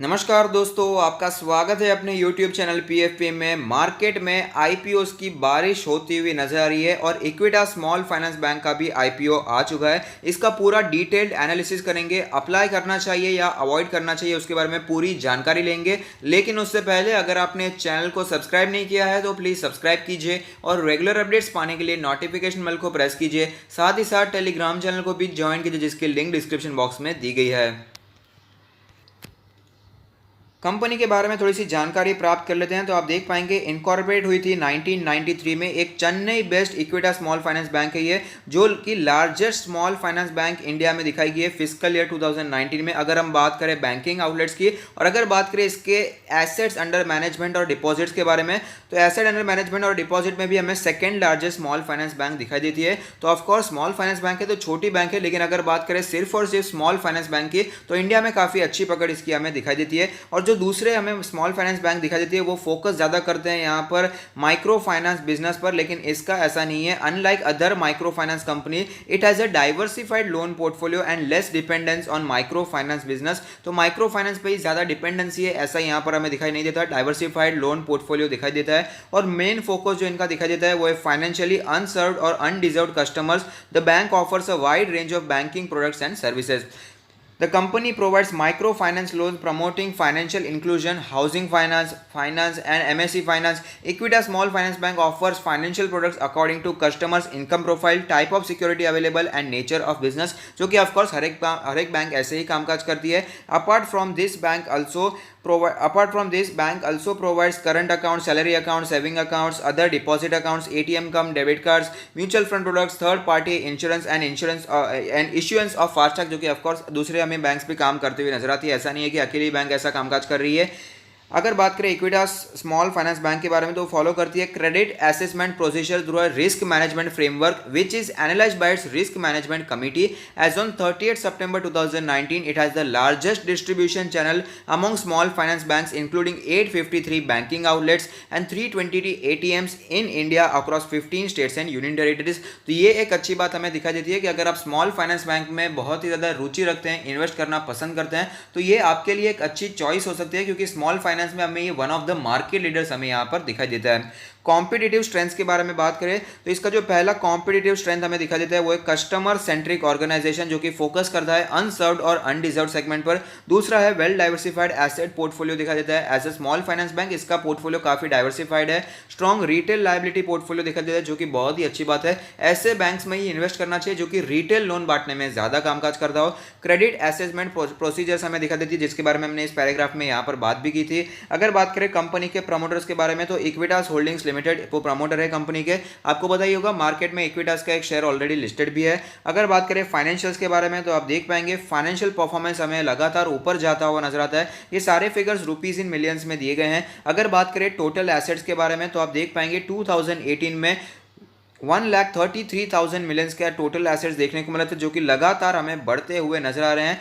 नमस्कार दोस्तों, आपका स्वागत है अपने YouTube चैनल PFP में। मार्केट में IPOs की बारिश होती हुई नजर आ रही है और इक्विटा स्मॉल फाइनेंस बैंक का भी IPO आ चुका है। इसका पूरा डिटेल्ड एनालिसिस करेंगे, अप्लाई करना चाहिए या अवॉइड करना चाहिए उसके बारे में पूरी जानकारी लेंगे। लेकिन उससे पहले अगर आपने चैनल को सब्सक्राइब नहीं किया है तो प्लीज़ सब्सक्राइब कीजिए और रेगुलर अपडेट्स पाने के लिए नोटिफिकेशन बेल को प्रेस कीजिए। साथ ही साथ टेलीग्राम चैनल को भी ज्वाइन कीजिए जिसकी लिंक डिस्क्रिप्शन बॉक्स में दी गई है। कंपनी के बारे में थोड़ी सी जानकारी प्राप्त कर लेते हैं तो आप देख पाएंगे इनकॉर्पोरेट हुई थी 1993 में। एक Chennai based इक्विटा small finance bank है ये, जो कि largest small finance bank India में दिखाई गई है फिजिकल ईयर 2019 में। अगर हम बात करें बैंकिंग आउटलेट्स की और अगर बात करें इसके एसेट्स अंडर मैनेजमेंट और डिपॉजिट्स के बारे में, तो एसेट अंडर मैनेजमेंट और डिपॉजिट में भी हमें second largest small finance bank दिखाई देती है। तो ऑफकोर्स स्मॉल फाइनेंस बैंक है तो छोटी बैंक है, लेकिन अगर बात करें सिर्फ और सिर्फ स्मॉल फाइनेंस बैंक की तो इंडिया में काफ़ी अच्छी पकड़ इसकी हमें दिखाई देती है। और जो दूसरे हमें स्मॉल फाइनेंस बैंक दिखाई देती है वो फोकस ज़्यादा करते हैं यहाँ पर माइक्रो फाइनेंस बिजनेस पर, लेकिन इसका ऐसा नहीं है। Unlike other micro finance company, it has a diversified loan portfolio and less dependence on micro finance business. तो माइक्रो फाइनेंस पे ही ज़्यादा डिपेंडेंसी है ऐसा यहाँ पर हमें दिखाई नहीं देता। डाइवर्सिफाइड लोन पोर्टफोलियो दिखाई देता है और मेन फोकस जो इनका दिखाई देता है वो है फाइनेंशियली अनसर्व्ड और underserved customers. The bank offers a wide range of banking products and services. The company provides microfinance loans promoting financial inclusion, housing finance and MSE finance. Equita Small Finance Bank offers financial products according to customers' income profile, type of security available and nature of business, जो कि of course हर एक bank ऐसे ही कामकाज करती है। Apart from this bank also provides current accounts, salary accounts, saving accounts, other deposit accounts, ATM cum debit cards, mutual fund products, third party insurance and issuance of FASTag, जो कि of course दूसरे हमें banks भी काम करते हुए नजर आती है। ऐसा नहीं है कि अकेली बैंक ऐसा कामकाज कर रही है। अगर बात करें इक्विटा स्मॉल फाइनेंस बैंक के बारे में तो फॉलो करती है credit assessment procedure through a risk management framework which is analysed by its risk management committee. As on 30 September 2019 it has the largest distribution channel among small finance banks including 853 banking outlets and 320 ATMs in India across 15 states and union territories. तो ये एक अच्छी बात हमें दिखाई देती है कि अगर आप स्मॉल फाइनेंस बैंक में बहुत ही ज़्यादा रुचि रखते हैं, इन्वेस्ट करना पसंद करते हैं, तो ये आपके लिए एक अच्छी चॉइस हो सकती है, क्योंकि स्मॉल फाइनेंस में हमें ये one of the market leaders हमें यहां पर दिखाई देता है। कॉम्पिटिटिव स्ट्रेंथ्स के बारे में बात करें तो इसका जो पहला कॉम्पिटिटिव स्ट्रेंथ हमें दिखाई देता है वो एक कस्टमर सेंट्रिक ऑर्गेनाइजेशन, जो कि फोकस करता है अनसर्व्ड और अनडिजर्व्ड सेगमेंट पर। दूसरा है वेल डाइवर्सिफाइड एसेट पोर्टफोलियो दिखाई देता है। As a small finance bank इसका पोर्टफोलियो काफी डाइवर्सिफाइड है। स्ट्रॉन्ग रिटेल लायबिलिटी पोर्टफोलियो दिखाई देता है, जो कि बहुत ही अच्छी बात है। ऐसे बैंक्स में ही इन्वेस्ट करना चाहिए जो कि रिटेल लोन बांटने में ज्यादा कामकाज करता हो। क्रेडिट असेसमेंट प्रोसीजर्स हमें दिखा देती है, जिसके बारे में हमने इस पैराग्राफ में यहाँ पर बात भी की थी। अगर बात करें कंपनी के प्रमोटर्स के बारे में तो इक्विटास होल्डिंग्स लिमिटेड वो प्रमोटर है कंपनी के। आपको पता ही होगा मार्केट में इक्विटास का एक शेयर ऑलरेडी लिस्टेड भी है। अगर बात करें फाइनेंशियल्स के बारे में तो आप देख पाएंगे फाइनेंशियल परफॉर्मेंस हमें लगातार ऊपर जाता हुआ नजर आता है। ये सारे फिगर्स रुपीस इन मिलियंस में दिए गए हैं। अगर बात करें टोटल एसेट्स के बारे में तो आप देख पाएंगे 2018 में 1,33,000 मिलियंस का टोटल एसेट्स देखने को मिला था, जो कि लगातार हमें बढ़ते हुए नजर आ रहे हैं।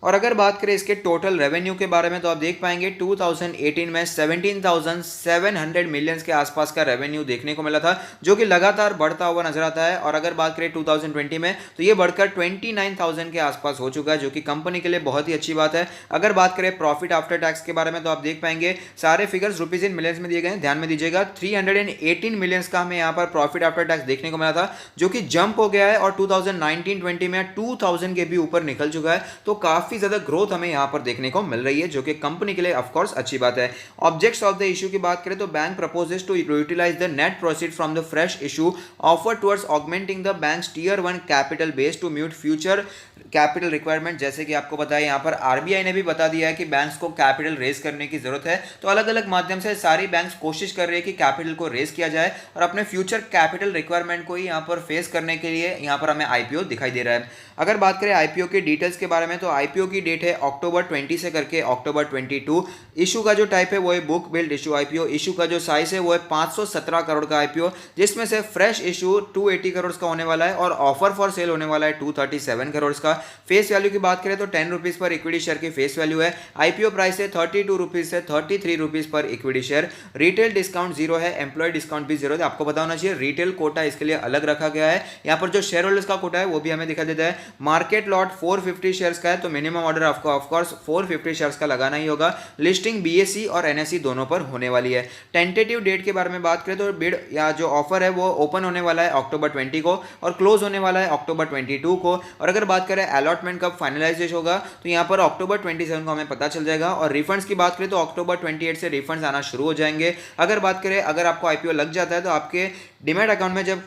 और अगर बात करें इसके टोटल रेवेन्यू के बारे में तो आप देख पाएंगे 2018 में 17,700 मिलियंस के आसपास का रेवेन्यू देखने को मिला था, जो कि लगातार बढ़ता हुआ नजर आता है। और अगर बात करें 2020 में तो ये बढ़कर 29,000 के आसपास हो चुका है, जो कि कंपनी के लिए बहुत ही अच्छी बात है। अगर बात करें प्रॉफिट आफ्टर टैक्स के बारे में तो आप देख पाएंगे सारे फिगर्स रुपीज इन मिलियंस में दिए गए हैं, ध्यान में दीजिएगा। 318 मिलियंस का हमें यहाँ पर प्रॉफिट आफ्टर टैक्स देखने को मिला था, जो कि जंप हो गया है और 2019-20 में 2,000 के भी ऊपर निकल चुका है। तो काफी ज्यादा ग्रोथ हमें यहां पर देखने को मिल रही है, जो कि कंपनी के लिए ऑफ कोर्स अच्छी बात है। ऑब्जेक्ट्स ऑफ द इशू की बात करें तो bank proposes to utilise the net proceed from the fresh issue offer towards augmenting the bank's tier 1 capital base to meet future capital requirement. जैसे कि आपको पता है यहाँ पर आरबीआई ने भी बता दिया है कि बैंक्स को कैपिटल रेज करने की जरूरत है। तो अलग अलग माध्यम से सारी बैंक्स कोशिश कर रही है कि कैपिटल को रेज किया जाए और अपने फ्यूचर कैपिटल रिक्वायरमेंट को ही यहाँ पर फेस करने के लिए यहाँ पर हमें आईपीओ दिखाई दे रहा है। अगर बात करें आईपीओ के डिटेल्स के बारे में तो आईपीओ की डेट है अक्टूबर 20 से करके अक्टूबर 22। इशू का जो टाइप है वो है book build issue IPO. Issue का जो साइज है वो है 517 करोड़ का आईपीओ, जिसमें से फ्रेश इशू 280 करोड़ का होने वाला है और ऑफर फॉर सेल होने वाला है 237 करोड़ का। फेस वैल्यू की बात करें तो 10 रुपीज पर इक्विटी शेयर की फेस वैल्यू है। आईपीओ प्राइस है 32 रुपीज से 33 rupees per equity share. Retail discount zero है, एम्प्लॉय डिस्काउंट भी जीरो है। आपको पता होना चाहिए रिटेल कोटा इसके लिए अलग रखा गया है। यहाँ पर जो शेयर होल्डर्स का कोटा है वो भी हमें दिखा देता है। मार्केट लॉट 450 शेयर्स का है, तो मिनिमम मिनिमम ऑर्डर आपको ऑफकोर्स 450 शेयर्स का लगाना ही होगा। लिस्टिंग BSE और NSE दोनों पर होने वाली है। टेंटेटिव डेट के बारे में बात करें तो बिड या जो ऑफर है वो ओपन होने वाला है अक्टूबर 20 को और क्लोज होने वाला है अक्टूबर 22 को। और अगर बात करें अलॉटमेंट कब फाइनलाइज होगा तो यहाँ पर अक्टूबर 27 को हमें पता चल जाएगा। और रिफंड्स की बात करें तो अक्टूबर 28 से रिफंड्स आना शुरू हो जाएंगे। अगर बात करें अगर आपको IPO लग जाता है तो आपके डीमैट अकाउंट में जब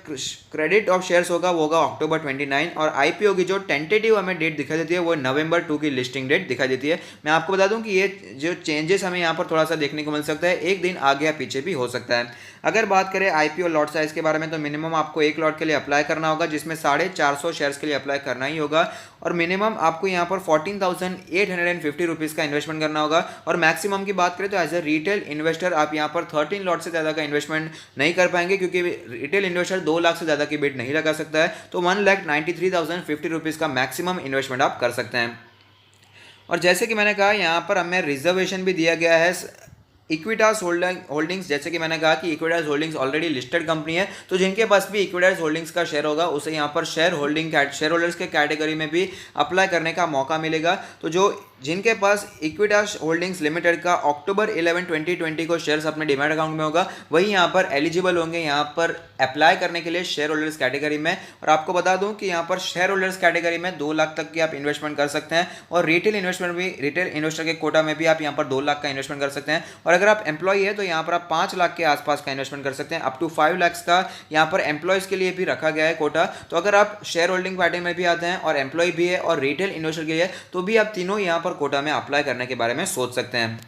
क्रेडिट ऑफ शेयर्स होगा वो होगा अक्टूबर 29 और IPO की जो टेंटेटिव हमें डेट दिखाई देती है वो नवंबर 2 की लिस्टिंग डेट दिखाई देती है। मैं आपको बता दूं कि ये जो चेंजेस हमें यहाँ पर थोड़ा सा देखने को मिल सकता है, एक दिन आगे या पीछे भी हो सकता है। अगर बात करें IPO लॉट साइज के बारे में तो मिनिमम आपको एक लॉट के लिए अप्लाई करना होगा जिसमें 450 शेयर्स के लिए अप्लाई करना ही होगा और मिनिमम आपको यहाँ पर 14,850 रुपीज़ का इन्वेस्टमेंट करना होगा। और मैक्सिमम की बात करें तो एज ए रिटेल इन्वेस्टर आप यहाँ पर 13 लॉट से ज़्यादा का इन्वेस्टमेंट नहीं कर पाएंगे क्योंकि रिटेल इन्वेस्टर 2 लाख से ज़्यादा की बिड नहीं लगा सकता है। तो 1,93,050 रुपीज़ का मैक्सिमम इन्वेस्टमेंट आप कर सकते हैं। और जैसे कि मैंने कहा यहाँ पर हमें रिजर्वेशन भी दिया गया है इक्विटास होल्डिंग्स। जैसे कि मैंने कहा कि Equitas holdings already listed company है तो जिनके पास भी इक्विटास होल्डिंग्स का शेयर होगा उसे यहाँ पर शेयर होल्डर्स के कैटेगरी में भी अप्लाई करने का मौका मिलेगा। तो जो जिनके पास इक्विटास होल्डिंग्स लिमिटेड का अक्टूबर 11, 2020 को शेयर्स अपने डीमैट अकाउंट में होगा वही यहाँ पर एलिजिबल होंगे यहाँ पर अप्लाई करने के लिए शेयर होल्डर्स कैटेगरी में। और आपको बता दूं कि यहाँ पर शेयर होल्डर्स कैटेगरी में 2 लाख तक की आप इन्वेस्टमेंट कर सकते हैं और रिटेल इन्वेस्टर के कोटा में भी आप यहाँ पर 2 लाख का इन्वेस्टमेंट कर सकते हैं। और अगर आप एम्प्लॉई है तो यहाँ पर आप 5 लाख के आसपास का इन्वेस्टमेंट कर सकते हैं। अप टू 5 लाख का यहाँ पर एम्प्लॉयज़ के लिए भी रखा गया है कोटा। तो अगर आप शेयर होल्डिंग पैटर्न में भी आते हैं और एम्प्लॉय भी है और रिटेल इन्वेस्टर के लिए तो भी आप तीनों यहाँ पर कोटा में अप्लाई करने के बारे में सोच सकते हैं।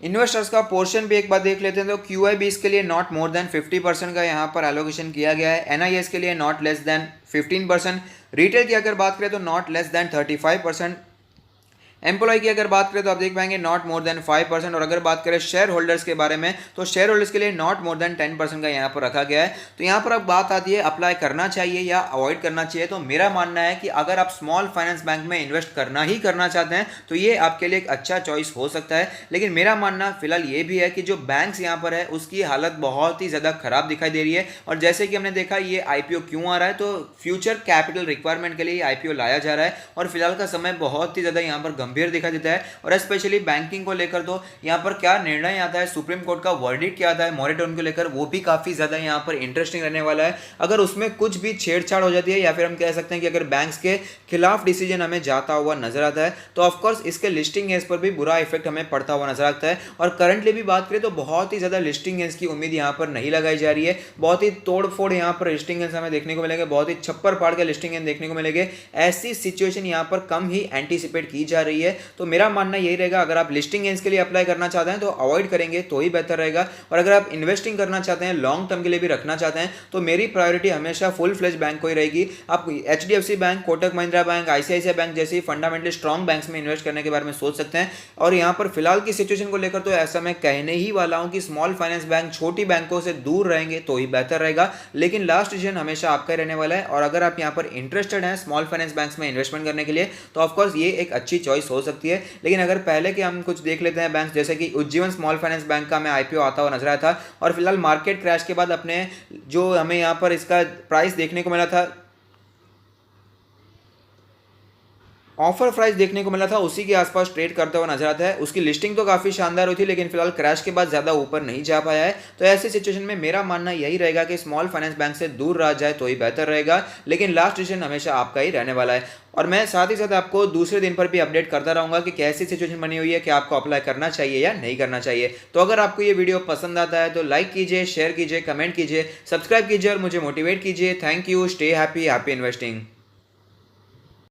इन्वेस्टर्स का पोर्शन भी एक बार देख लेते हैं तो QIBs के लिए नॉट मोर देन 50% का यहाँ पर एलोकेशन किया गया है। NIS के लिए नॉट लेस देन 15%। रिटेल की अगर बात करें तो नॉट लेस देन 35%। एम्प्लॉय की अगर बात करें तो आप देख पाएंगे नॉट मोर देन 5%। और अगर बात करें शेयर होल्डर्स के बारे में तो शेयर होल्डर्स के लिए नॉट मोर देन 10% का यहाँ पर रखा गया है। तो यहाँ पर अब बात आती है अप्लाई करना चाहिए या अवॉइड करना चाहिए। तो मेरा मानना है कि अगर आप स्मॉल फाइनेंस बैंक में इन्वेस्ट करना चाहते हैं तो ये आपके लिए एक अच्छा चॉइस हो सकता है। लेकिन मेरा मानना फिलहाल ये भी है कि जो बैंक्स यहाँ पर है उसकी हालत बहुत ही ज़्यादा खराब दिखाई दे रही है। और जैसे कि हमने देखा ये IPO क्यों आ रहा है तो फ्यूचर कैपिटल रिक्वायरमेंट के लिए IPO लाया जा रहा है और फिलहाल का समय बहुत ही ज़्यादा यहाँ पर गंभीर दिखाई देता है। और स्पेशली बैंकिंग को लेकर तो यहाँ पर क्या निर्णय आता है, सुप्रीम कोर्ट का वर्डिक्ट क्या आता है मॉरेटोरियम को लेकर, वो भी काफ़ी ज़्यादा यहाँ पर इंटरेस्टिंग रहने वाला है। अगर उसमें कुछ भी छेड़छाड़ हो जाती है या फिर हम कह सकते हैं कि अगर बैंक्स के खिलाफ डिसीजन हमें जाता हुआ नजर आता है तो ऑफकोर्स इसके लिस्टिंग गेंस पर भी बुरा इफेक्ट हमें पड़ता हुआ नजर आता है। और करंटली भी बात करें तो बहुत ही ज़्यादा लिस्टिंग गेंस की उम्मीद यहाँ पर नहीं लगाई जा रही है। बहुत ही तोड़फोड़ यहाँ पर लिस्टिंग गेंस हमें देखने को मिलेंगे, बहुत ही छप्पर फाड़ के लिस्टिंग गेंस देखने को मिलेंगे। ऐसी सिचुएशन यहाँ पर कम ही एंटीसिपेट की जा रही है। तो मेरा मानना यही रहेगा अगर आप लिस्टिंग गेंस के लिए अप्लाई करना चाहते हैं तो अवॉइड करेंगे तो ही बेहतर रहेगा। और अगर आप इन्वेस्टिंग करना चाहते हैं, लॉन्ग टर्म के लिए भी रखना चाहते हैं तो मेरी प्रायोरिटी हमेशा फुल फ्लेज बैंक को ही रहेगी। आप HDFC bank, Kotak Mahindra bank, ICICI bank जैसी फंडामेंटली स्ट्रॉन्ग बैंक्स में इन्वेस्ट करने के बारे में सोच सकते हैं। और यहाँ पर फिलहाल की सिचुएशन को लेकर तो ऐसा मैं कहने ही वाला हूँ कि स्मॉल फाइनेंस बैंक छोटी बैंकों से दूर रहेंगे तो ही बेहतर रहेगा। लेकिन लास्ट डिसीजन हमेशा आपका ही रहने वाला है। और अगर आप यहाँ पर इंटरेस्टेड हैं स्मॉल फाइनेंस बैंक्स में इन्वेस्टमेंट करने के लिए तो ऑफकोर्स ये एक अच्छी चॉइस हो सकती है। लेकिन अगर पहले के हम कुछ देख लेते हैं बैंक जैसे कि उज्जीवन स्मॉल फाइनेंस बैंक का हमें IPO आता हुआ नजर आया था और फिलहाल मार्केट क्रैश के बाद अपने जो हमें यहाँ पर इसका प्राइस देखने को मिला था, ऑफर प्राइस देखने को मिला था, उसी के आसपास ट्रेड करता हुआ नजर आता है। उसकी लिस्टिंग तो काफ़ी शानदार हुई थी लेकिन फिलहाल क्रैश के बाद ज़्यादा ऊपर नहीं जा पाया है। तो ऐसी सिचुएशन में मेरा मानना यही रहेगा कि स्मॉल फाइनेंस बैंक से दूर रहा जाए तो ही बेहतर रहेगा। लेकिन लास्ट डिसीजन हमेशा आपका ही रहने वाला है। और मैं साथ ही साथ आपको दूसरे दिन पर भी अपडेट करता रहूँगा कि कैसी सिचुएशन बनी हुई है कि आपको अप्लाई करना चाहिए या नहीं करना चाहिए। तो अगर आपको ये वीडियो पसंद आता है तो लाइक कीजिए, शेयर कीजिए, कमेंट कीजिए, सब्सक्राइब कीजिए और मुझे मोटिवेट कीजिए। Thank you, stay happy, happy investing.